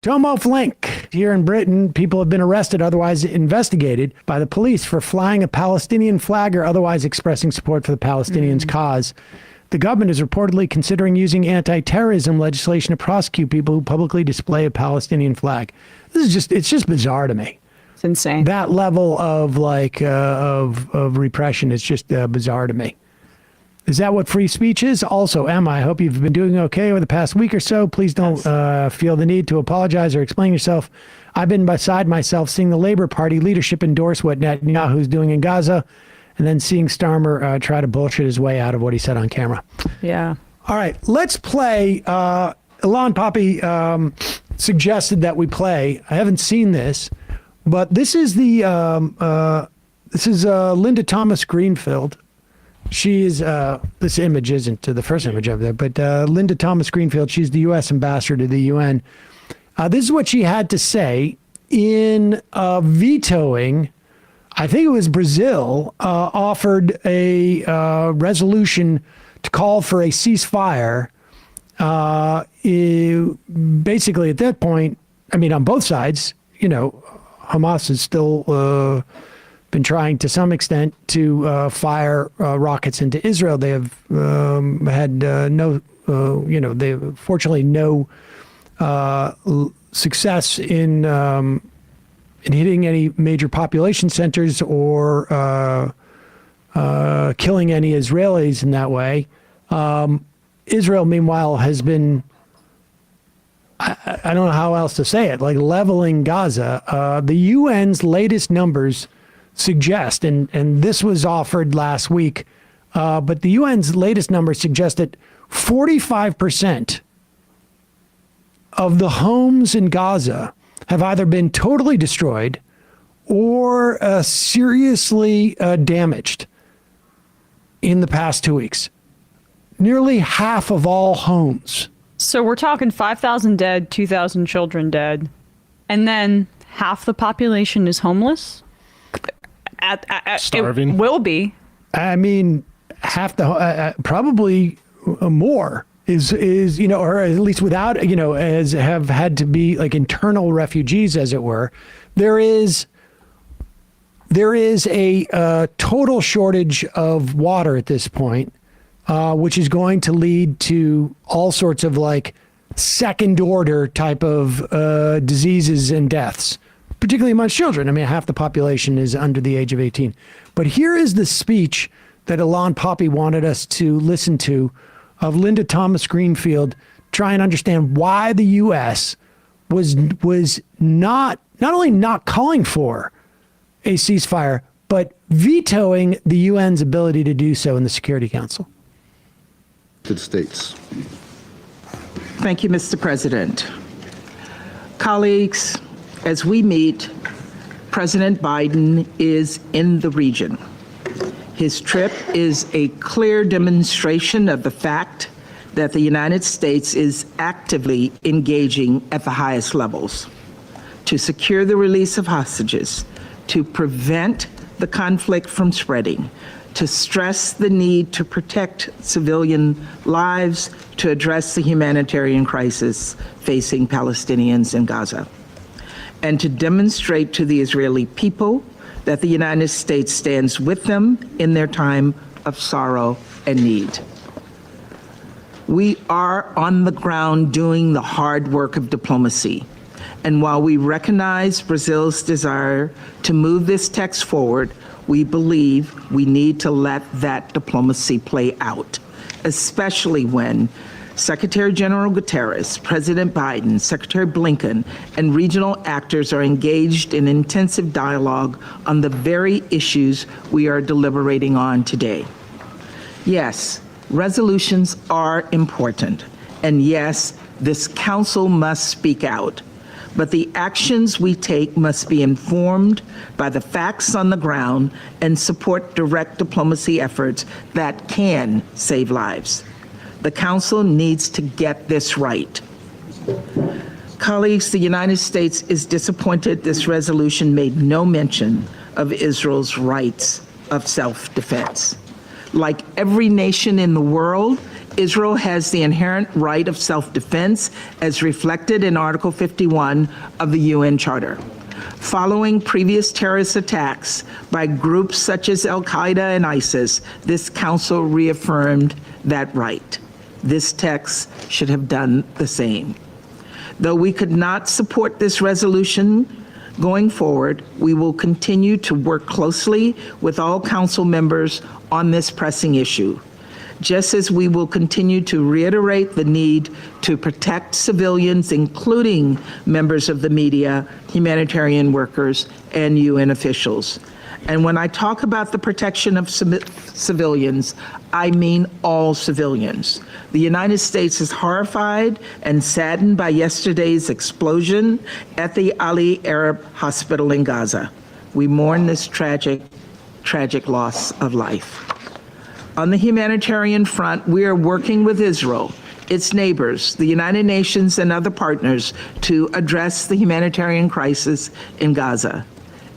Tomo Flink. Here in Britain, people have been arrested, otherwise investigated by the police for flying a Palestinian flag or otherwise expressing support for the Palestinians' cause. The government is reportedly considering using anti-terrorism legislation to prosecute people who publicly display a Palestinian flag. It's just bizarre to me. It's insane. That level of of repression is just bizarre to me. Is that what free speech is? Also, Emma, I hope you've been doing okay over the past week or so. Please don't feel the need to apologize or explain yourself. I've been beside myself seeing the Labour Party leadership endorse what Netanyahu's doing in Gaza, and then seeing Starmer try to bullshit his way out of what he said on camera. Yeah. All right, let's play. Ilan Pappy suggested that we play. I haven't seen this, but this is Linda Thomas Greenfield. She is, this image isn't the first image of there, but Linda Thomas Greenfield, she's the U.S. ambassador to the UN. This is what she had to say in vetoing, I think it was Brazil, offered a resolution to call for a ceasefire. Basically, at that point, I mean, on both sides, Hamas has still been trying to some extent to fire rockets into Israel. They have had they fortunately no success in hitting any major population centers or killing any Israelis in that way. Israel, meanwhile, has been, I don't know how else to say it, like leveling Gaza. The UN's latest numbers suggest, and this was offered last week, but the UN's latest numbers suggest that 45% of the homes in Gaza have either been totally destroyed or seriously damaged in the past 2 weeks. Nearly half of all homes. So we're talking 5,000 dead, 2,000 children dead, and then half the population is homeless? Starving. It will be. I mean, half the probably more is or at least without as have had to be like internal refugees, as it were. There is a total shortage of water at this point, which is going to lead to all sorts of like second order type of diseases and deaths, particularly amongst children. I mean, half the population is under the age of 18. But here is the speech that Ilan Pappy wanted us to listen to of Linda Thomas Greenfield, try and understand why the U.S. was not only not calling for a ceasefire, but vetoing the UN's ability to do so in the Security Council. To the States. Thank you, Mr. President. Colleagues, as we meet, President Biden is in the region. His trip is a clear demonstration of the fact that the United States is actively engaging at the highest levels to secure the release of hostages, to prevent the conflict from spreading, to stress the need to protect civilian lives, to address the humanitarian crisis facing Palestinians in Gaza, and to demonstrate to the Israeli people that the United States stands with them in their time of sorrow and need. We are on the ground doing the hard work of diplomacy. And while we recognize Brazil's desire to move this text forward, we believe we need to let that diplomacy play out, especially when Secretary General Guterres, President Biden, Secretary Blinken, and regional actors are engaged in intensive dialogue on the very issues we are deliberating on today. Yes, resolutions are important, and yes, this Council must speak out. But the actions we take must be informed by the facts on the ground and support direct diplomacy efforts that can save lives. The Council needs to get this right. Colleagues, the United States is disappointed this resolution made no mention of Israel's rights of self-defense. Like every nation in the world, Israel has the inherent right of self-defense as reflected in Article 51 of the UN Charter. Following previous terrorist attacks by groups such as Al-Qaeda and ISIS, this council reaffirmed that right. This text should have done the same. Though we could not support this resolution going forward, we will continue to work closely with all council members on this pressing issue, just as we will continue to reiterate the need to protect civilians, including members of the media, humanitarian workers, and UN officials. And when I talk about the protection of civilians, I mean all civilians. The United States is horrified and saddened by yesterday's explosion at the Ali Arab Hospital in Gaza. We mourn this tragic loss of life. On the humanitarian front, we are working with Israel, its neighbors, the United Nations, and other partners to address the humanitarian crisis in Gaza.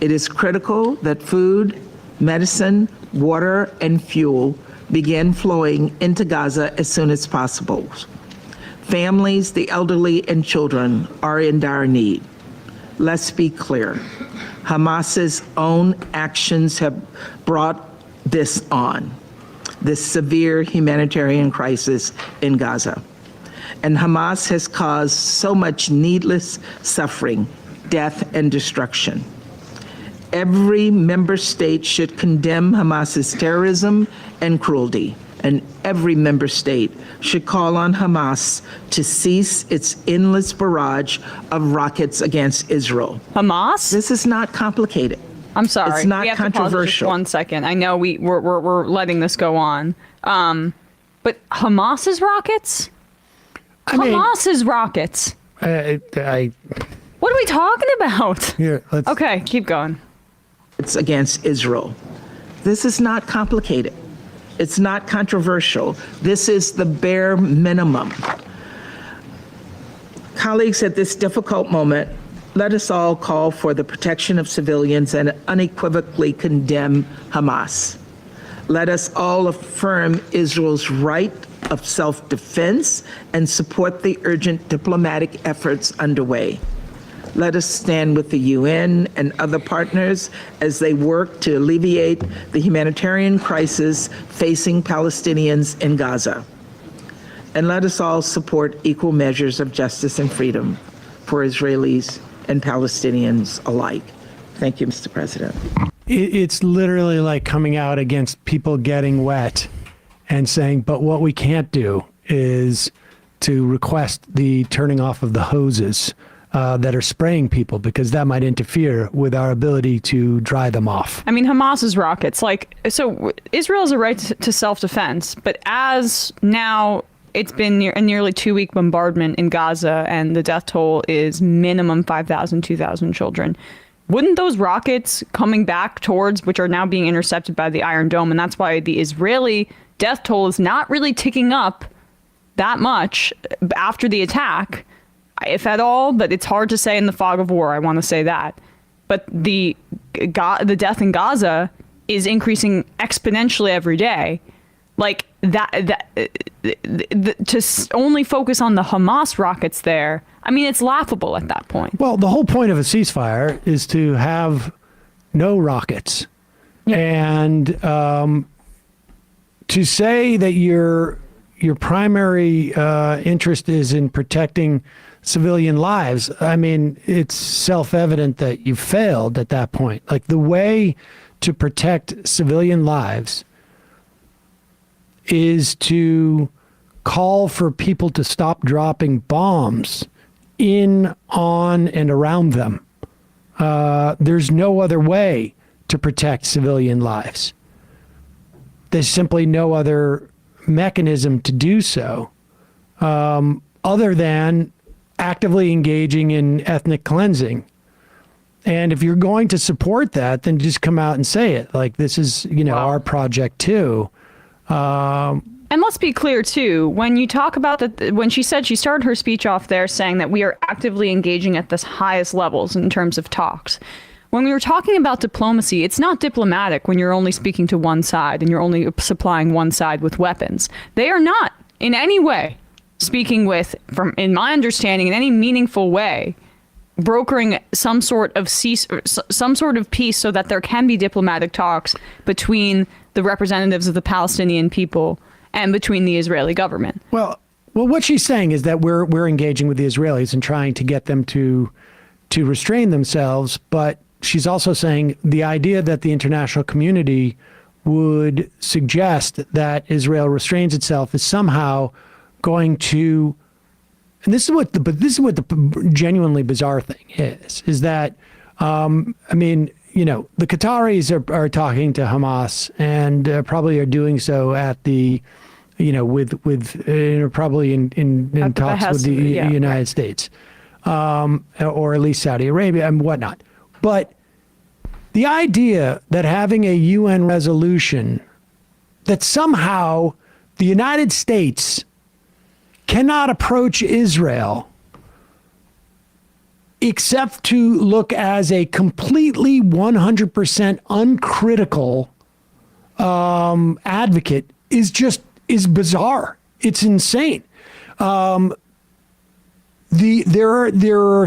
It is critical that food, medicine, water, and fuel begin flowing into Gaza as soon as possible. Families, the elderly, and children are in dire need. Let's be clear. Hamas's own actions have brought this on, this severe humanitarian crisis in Gaza. And Hamas has caused so much needless suffering, death, and destruction. Every member state should condemn Hamas's terrorism and cruelty, and every member state should call on Hamas to cease its endless barrage of rockets against Israel. Hamas? This is not complicated. I'm sorry. It's not we have to pause controversial. just 1 second. I know we're letting this go on. But Hamas's rockets? Hamas's rockets. What are we talking about? Here, let's, Okay, keep going. It's against Israel. This is not complicated. It's not controversial. This is the bare minimum. Colleagues, at this difficult moment, let us all call for the protection of civilians and unequivocally condemn Hamas. Let us all affirm Israel's right of self-defense and support the urgent diplomatic efforts underway. Let us stand with the UN and other partners as they work to alleviate the humanitarian crisis facing Palestinians in Gaza. And let us all support equal measures of justice and freedom for Israelis and Palestinians alike. Thank you, Mr. President. it's literally like coming out against people getting wet and saying, but what we can't do is to request the turning off of the hoses that are spraying people, because that might interfere with our ability to dry them off. I mean, Hamas's rockets, so Israel has a right to self-defense, but as now it's been a nearly 2-week bombardment in Gaza and the death toll is minimum 5,000, 2,000 children. Wouldn't those rockets coming back towards, which are now being intercepted by the Iron Dome, and that's why the Israeli death toll is not really ticking up that much after the attack, if at all, but it's hard to say in the fog of war, I want to say that. But the death in Gaza is increasing exponentially every day. Like to only focus on the Hamas rockets there, I mean, it's laughable at that point. Well, the whole point of a ceasefire is to have no rockets. Yeah. And to say that your primary interest is in protecting civilian lives, I mean, it's self-evident that you failed at that point. Like, the way to protect civilian lives is to call for people to stop dropping bombs in, on, and around them. There's no other way to protect civilian lives. There's simply no other mechanism to do so, other than actively engaging in ethnic cleansing. And if you're going to support that, then just come out and say it. Like, this is, our project too. And let's be clear too, when you talk about when she said, she started her speech off there saying that we are actively engaging at the highest levels in terms of talks. When we were talking about diplomacy, it's not diplomatic when you're only speaking to one side and you're only supplying one side with weapons. They are not in any way speaking with, from in my understanding, in any meaningful way, brokering some sort of peace so that there can be diplomatic talks between the representatives of the Palestinian people and between the Israeli government. Well, what she's saying is that we're engaging with the Israelis and trying to get them to restrain themselves, but she's also saying the idea that the international community would suggest that Israel restrains itself is somehow going to, and this is what the genuinely bizarre thing is that I mean, you know, the Qataris are talking to Hamas and probably are doing so at the, you know, with probably in talks with the United States, or at least Saudi Arabia and whatnot. But the idea that having a UN resolution that somehow the United States cannot approach Israel except to look as a completely 100% uncritical advocate is bizarre. It's insane. There are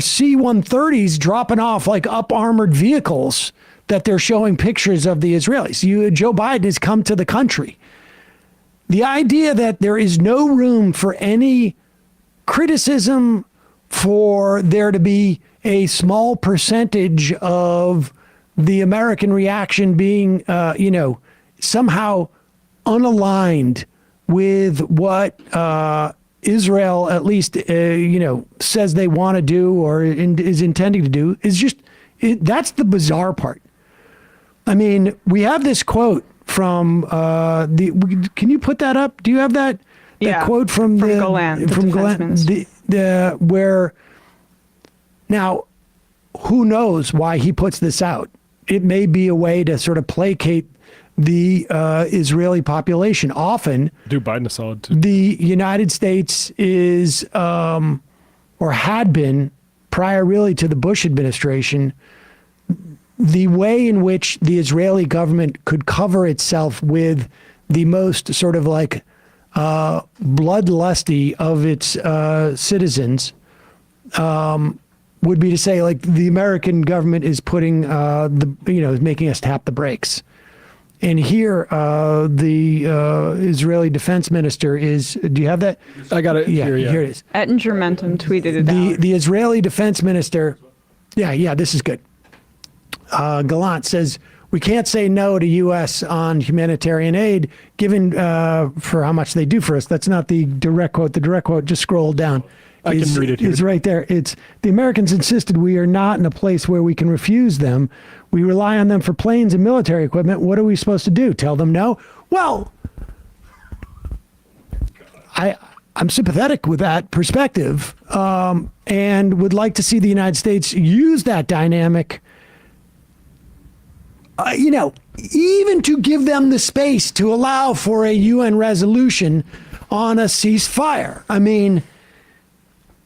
C-130s dropping off like up-armored vehicles that they're showing pictures of the Israelis. Joe Biden has come to the country. The idea that there is no room for any criticism, for there to be a small percentage of the American reaction being, somehow unaligned with what Israel at least, says they want to do or is intending to do is that's the bizarre part. I mean, we have this quote from can you put that up? Do you have that quote from Vigeland, from Vigeland, where now who knows why he puts this out? It may be a way to sort of placate the Israeli population. Often do Biden a solid too. The United States is or had been prior really to the Bush administration, the way in which the Israeli government could cover itself with the most sort of like bloodlusty of its citizens would be to say like the American government is putting is making us tap the brakes. And here, the Israeli defense minister is. Do you have that? I got it. Yeah, here it is. Ettinger Menton tweeted it out. The Israeli defense minister. Yeah, this is good. Gallant says, we can't say no to U.S. on humanitarian aid, given for how much they do for us. That's not the direct quote. The direct quote, just scroll down. I can read it here. Is right there. It's the Americans insisted we are not in a place where we can refuse them. We rely on them for planes and military equipment. What are we supposed to do? Tell them no? Well, I'm sympathetic with that perspective and would like to see the United States use that dynamic, even to give them the space to allow for a UN resolution on a ceasefire. I mean,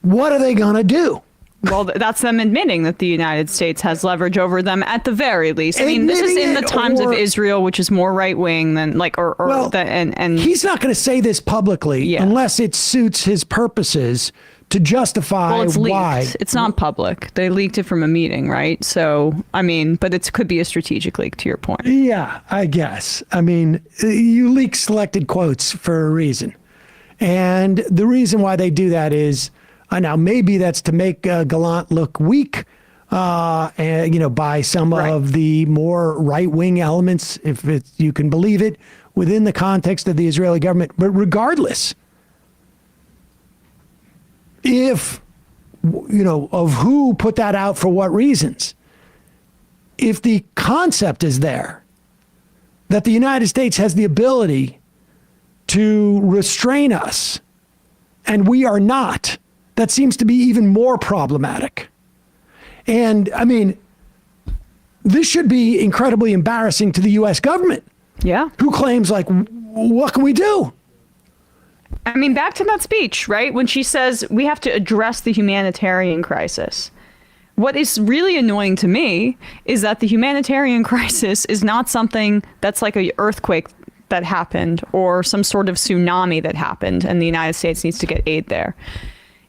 what are they going to do? Well, that's them admitting that the United States has leverage over them at the very least. I mean, this is in the times of Israel, which is more right wing than and he's not going to say this publicly unless it suits his purposes to justify it's why. Leaked. It's not public. They leaked it from a meeting, right? So, I mean, but it could be a strategic leak, to your point. Yeah, I guess. I mean, you leak selected quotes for a reason. And the reason why they do that is, now maybe that's to make Gallant look weak, and by some of the more right-wing elements, if you can believe it, within the context of the Israeli government. But regardless, if of who put that out for what reasons, if the concept is there that the United States has the ability to restrain us, and we are not, that seems to be even more problematic. And I mean, this should be incredibly embarrassing to the U.S. government. Yeah. Who claims like, what can we do? I mean, back to that speech, right? When she says we have to address the humanitarian crisis. What is really annoying to me is that the humanitarian crisis is not something that's like an earthquake that happened or some sort of tsunami that happened and the United States needs to get aid there.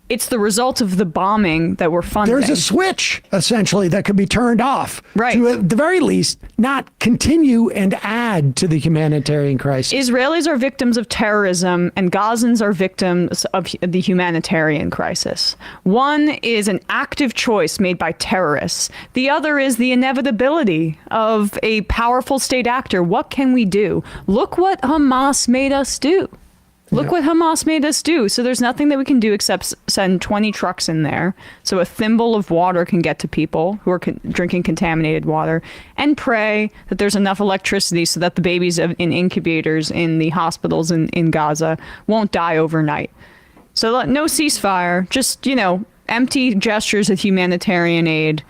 It's the result of the bombing that we're funding. There's a switch, essentially, that could be turned off. Right. To, at the very least, not continue and add to the humanitarian crisis. Israelis are victims of terrorism and Gazans are victims of the humanitarian crisis. One is an active choice made by terrorists. The other is the inevitability of a powerful state actor. What can we do? Look what Hamas made us do. Look what Hamas made us do. So there's nothing that we can do except send 20 trucks in there so a thimble of water can get to people who are drinking contaminated water, and pray that there's enough electricity so that the babies in incubators in the hospitals in Gaza won't die overnight. So no ceasefire, just, empty gestures of humanitarian aid.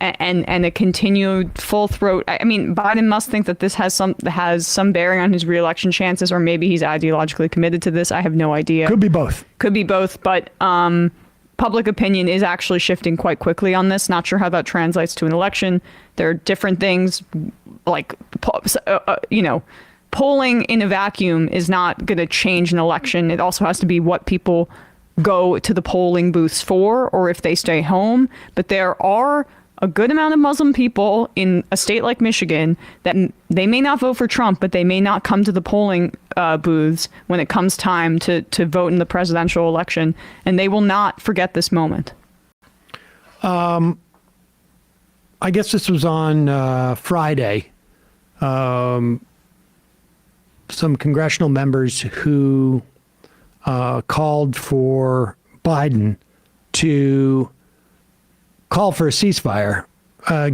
And a continued full throat. I mean, Biden must think that this has some bearing on his reelection chances, or maybe he's ideologically committed to this. I have no idea. Could be both. But public opinion is actually shifting quite quickly on this. Not sure how that translates to an election. There are different things, like polling in a vacuum is not going to change an election. It also has to be what people go to the polling booths for, or if they stay home. But there are a good amount of Muslim people in a state like Michigan that they may not vote for Trump, but they may not come to the polling booths when it comes time to vote in the presidential election, and they will not forget this moment. I guess this was on Friday. Some congressional members who called for Biden to call for a ceasefire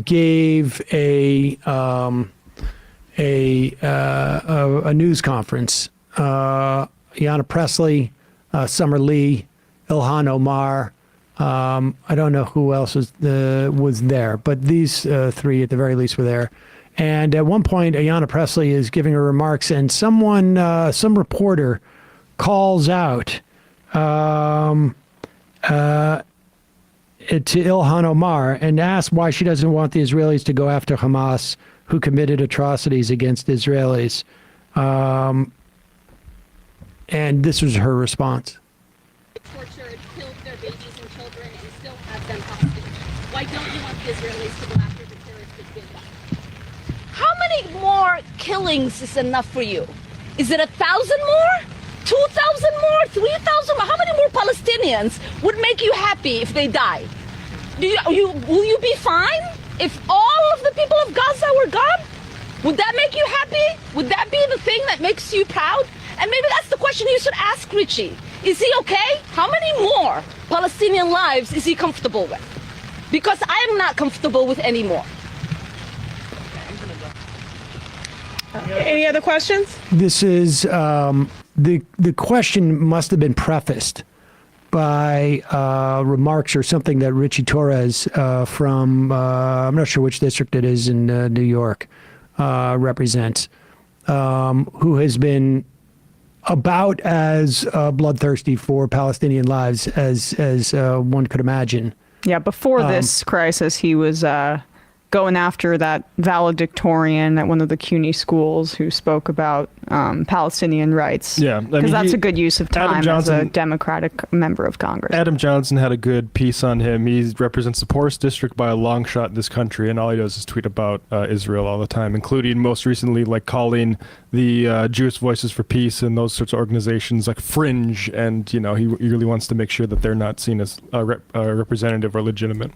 gave a news conference. Ayanna Pressley, Summer Lee, Ilhan Omar. I don't know who else was there, but these three at the very least were there. And at one point, Ayanna Pressley is giving her remarks, and some reporter calls out to Ilhan Omar and asks why she doesn't want the Israelis to go after Hamas, who committed atrocities against Israelis. And this was her response. Tortured, killed their babies and children, and still have them hostage. Why don't you want the Israelis to go after the terrorists that did that? How many more killings is enough for you? Is it 1,000 more? 2,000 more? 3,000 more? How many more Palestinians would make you happy if they die? Will you be fine if all of the people of Gaza were gone? Would that make you happy? Would that be the thing that makes you proud? And maybe that's the question you should ask Richie. Is he okay? How many more Palestinian lives is he comfortable with? Because I am not comfortable with any more. Any other questions? This is the question must have been prefaced by remarks or something that Richie Torres from I'm not sure which district it is in New York represents, who has been about as bloodthirsty for Palestinian lives as one could imagine. Yeah, before this crisis, he was going after that valedictorian at one of the CUNY schools who spoke about Palestinian rights. Yeah, because that's a good use of time as a Johnson, Democratic member of Congress. Adam Johnson had a good piece on him. He represents the poorest district by a long shot in this country, and all he does is tweet about Israel all the time, including most recently like calling the Jewish Voices for Peace and those sorts of organizations like fringe, and he really wants to make sure that they're not seen as representative or legitimate.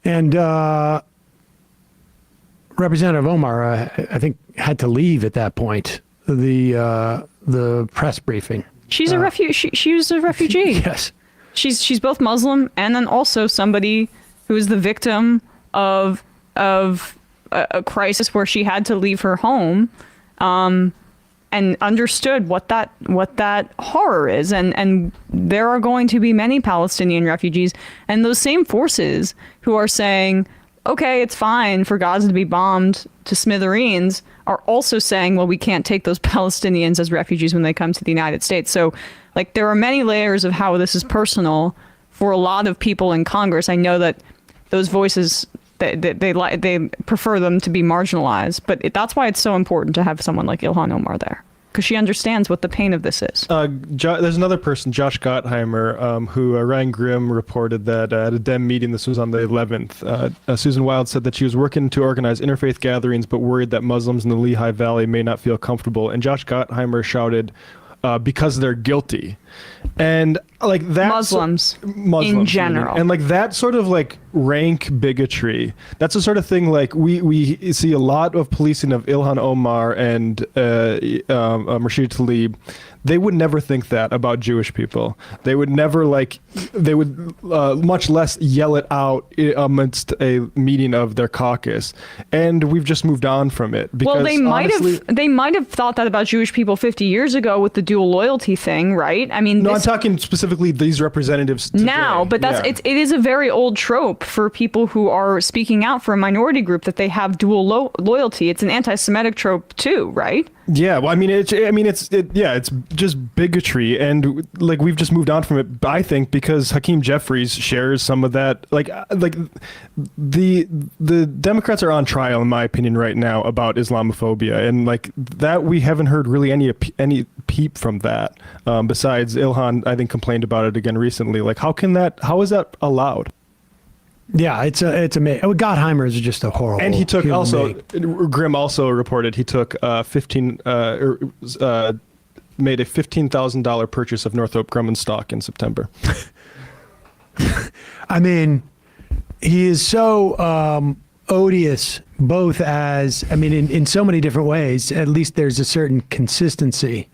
And Representative Omar, I think, had to leave at that point. The press briefing. She's a refugee. She was a refugee. Yes. She's both Muslim and then also somebody who is the victim of a crisis where she had to leave her home, and understood what that horror is. And there are going to be many Palestinian refugees, and those same forces who are saying, okay, it's fine for Gaza to be bombed to smithereens, are also saying, well, we can't take those Palestinians as refugees when they come to the United States. So, there are many layers of how this is personal for a lot of people in Congress. I know that those voices They prefer them to be marginalized. But that's why it's so important to have someone like Ilhan Omar there, because she understands what the pain of this is. There's another person, Josh Gottheimer, who Ryan Grimm reported that at a Dem meeting, this was on the 11th, Susan Wild said that she was working to organize interfaith gatherings, but worried that Muslims in the Lehigh Valley may not feel comfortable. And Josh Gottheimer shouted, because they're guilty. And like that Muslims in general. And like that sort of like rank bigotry, that's the sort of thing like we see a lot of policing of Ilhan Omar and Rashid Tlaib. They would never think that about Jewish people. They would never they would much less yell it out amidst a meeting of their caucus. And we've just moved on from it. Because well, they might have thought that about Jewish people 50 years ago with the dual loyalty thing, right? I mean, no, I'm talking specifically these representatives today. Now, but it is a very old trope for people who are speaking out for a minority group that they have dual loyalty. It's an anti-Semitic trope too, right? Yeah, well, it's just bigotry, and like we've just moved on from it. I think because Hakeem Jeffries shares some of that. Like the Democrats are on trial, in my opinion, right now about Islamophobia, and like that we haven't heard really any peep from that. Besides Ilhan, I think complained about it again recently. Like how is that allowed? Yeah, it's amazing. Gottheimer is just a horrible. And he took also being. Grimm also reported he took made a $15,000 purchase of Northrop Grumman stock in September. I mean, he is so odious, both in so many different ways. At least there's a certain consistency